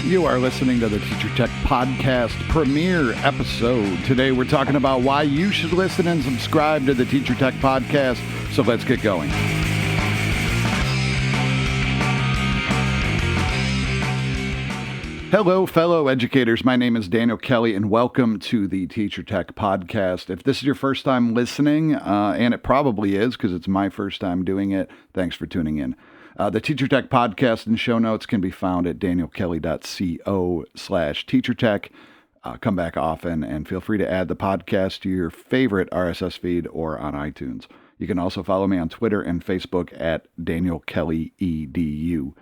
You are listening to the Teacher Tech Podcast premiere episode. Today we're talking about why you should listen and subscribe to the Teacher Tech Podcast. So let's get going. Hello, fellow educators. My name is Daniel Kelly, and welcome to the Teacher Tech Podcast. If this is your first time listening, and it probably is because it's my first time doing it, thanks for tuning in. The Teacher Tech Podcast and show notes can be found at danielkelly.co/teachertech. Come back often and feel free to add the podcast to your favorite RSS feed or on iTunes. You can also follow me on Twitter and Facebook at DanielKellyEDU.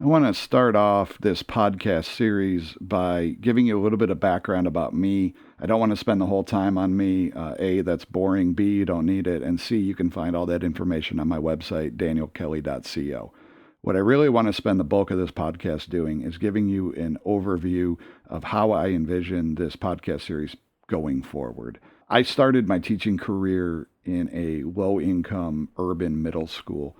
I want to start off this podcast series by giving you a little bit of background about me. I don't want to spend the whole time on me. A, that's boring. B, you don't need it. And C, you can find all that information on my website, danielkelly.co. What I really want to spend the bulk of this podcast doing is giving you an overview of how I envision this podcast series going forward. I started my teaching career in a low-income urban middle school.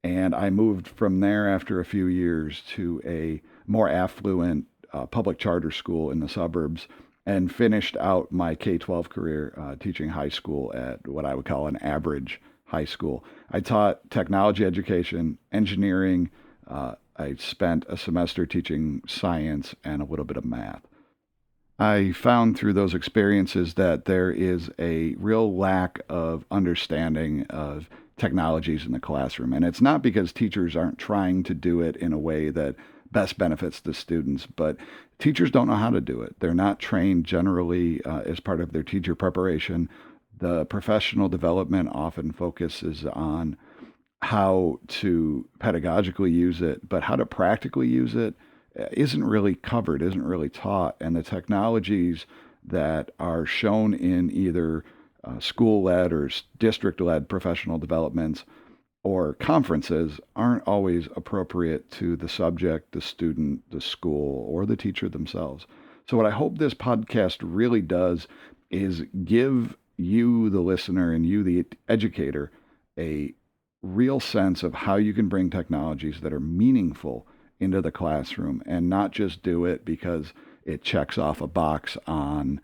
And I moved from there after a few years to a more affluent public charter school in the suburbs and finished out my K-12 career teaching high school at what I would call an average high school. I taught technology education, engineering. I spent a semester teaching science and a little bit of math. I found through those experiences that there is a real lack of understanding of technologies in the classroom. And it's not because teachers aren't trying to do it in a way that best benefits the students, but teachers don't know how to do it. They're not trained generally as part of their teacher preparation. The professional development often focuses on how to pedagogically use it, but how to practically use it isn't really covered, isn't really taught. And the technologies that are shown in either school-led or district-led professional developments or conferences aren't always appropriate to the subject, the student, the school, or the teacher themselves. So what I hope this podcast really does is give you, the listener, and you, the educator, a real sense of how you can bring technologies that are meaningful into the classroom and not just do it because it checks off a box on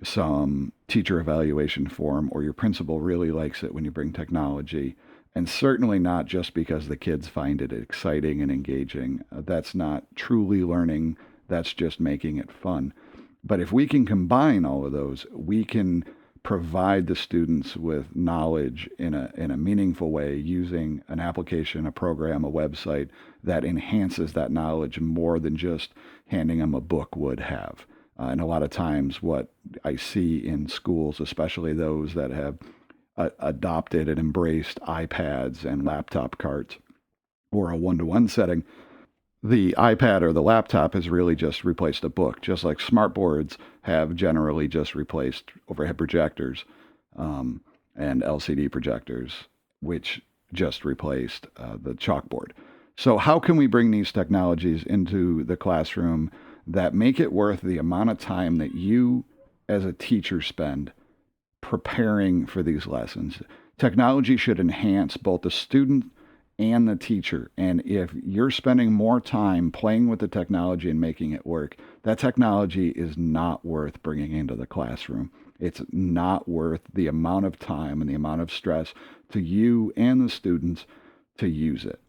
some teacher evaluation form or your principal really likes it when you bring technology, and certainly not just because the kids find it exciting and engaging. That's not truly learning. That's just making it fun. But if we can combine all of those, we can provide the students with knowledge in a meaningful way using an application, a program, a website that enhances that knowledge more than just handing them a book would have. And a lot of times what I see in schools, especially those that have adopted and embraced iPads and laptop carts or a one-to-one setting, the iPad or the laptop has really just replaced a book, just like smartboards have generally just replaced overhead projectors and LCD projectors, which just replaced the chalkboard. So how can we bring these technologies into the classroom that make it worth the amount of time that you as a teacher spend preparing for these lessons? Technology should enhance both the student and the teacher. And if you're spending more time playing with the technology and making it work, that technology is not worth bringing into the classroom. It's not worth the amount of time and the amount of stress to you and the students to use it.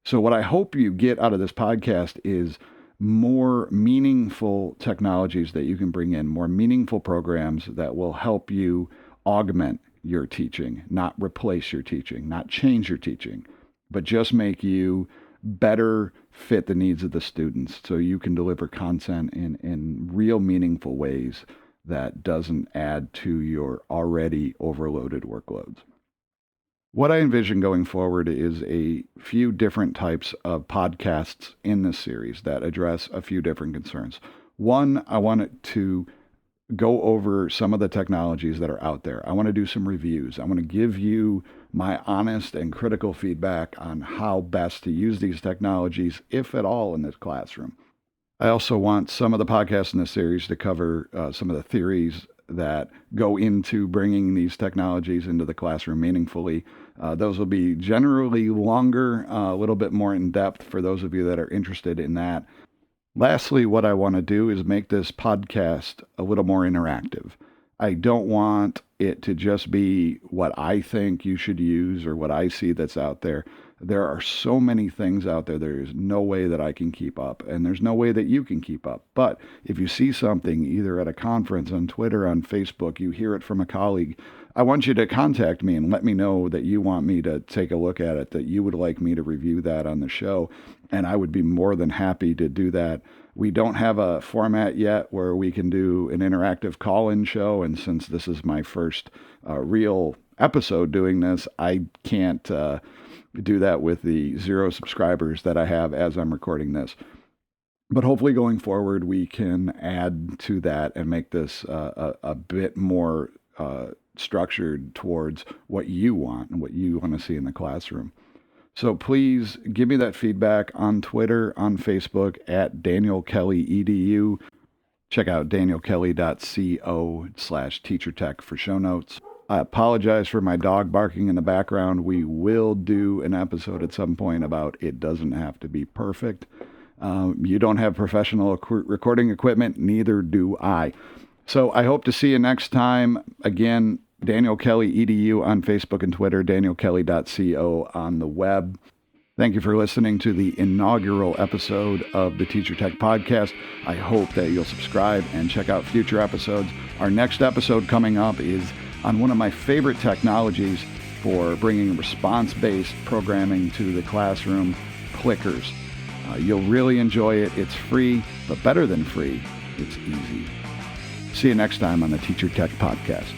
So what I hope you get out of this podcast is more meaningful technologies that you can bring in, more meaningful programs that will help you augment your teaching, not replace your teaching, not change your teaching, but just make you better fit the needs of the students so you can deliver content in real meaningful ways that doesn't add to your already overloaded workloads. What I envision going forward is a few different types of podcasts in this series that address a few different concerns. One, I want it to go over some of the technologies that are out there. I want to do some reviews. I want to give you my honest and critical feedback on how best to use these technologies, if at all, in this classroom. I also want some of the podcasts in this series to cover some of the theories that go into bringing these technologies into the classroom meaningfully. Those will be generally longer, a little bit more in depth for those of you that are interested in that. Lastly, what I want to do is make this podcast a little more interactive. I don't want it to just be what I think you should use or what I see that's out there. There are so many things out there. There is no way that I can keep up, and there's no way that you can keep up. But if you see something either at a conference, on Twitter, on Facebook, you hear it from a colleague, I want you to contact me and let me know that you want me to take a look at it, that you would like me to review that on the show, and I would be more than happy to do that. We don't have a format yet where we can do an interactive call-in show, and since this is my first real episode doing this, I can't do that with the 0 subscribers that I have as I'm recording this. But hopefully going forward, we can add to that and make this a bit more structured towards what you want and what you want to see in the classroom. So please give me that feedback on Twitter, on Facebook, at Daniel Kelly EDU. Check out danielkelly.co/teachertech for show notes. I apologize for my dog barking in the background. We will do an episode at some point about it doesn't have to be perfect. You don't have professional recording equipment, neither do I. So I hope to see you next time. Again, Daniel Kelly EDU on Facebook and Twitter, danielkelly.co on the web. Thank you for listening to the inaugural episode of the Teacher Tech Podcast. I hope that you'll subscribe and check out future episodes. Our next episode coming up is on one of my favorite technologies for bringing response-based programming to the classroom, clickers. You'll really enjoy it. It's free, but better than free, it's easy. See you next time on the Teacher Tech Podcast.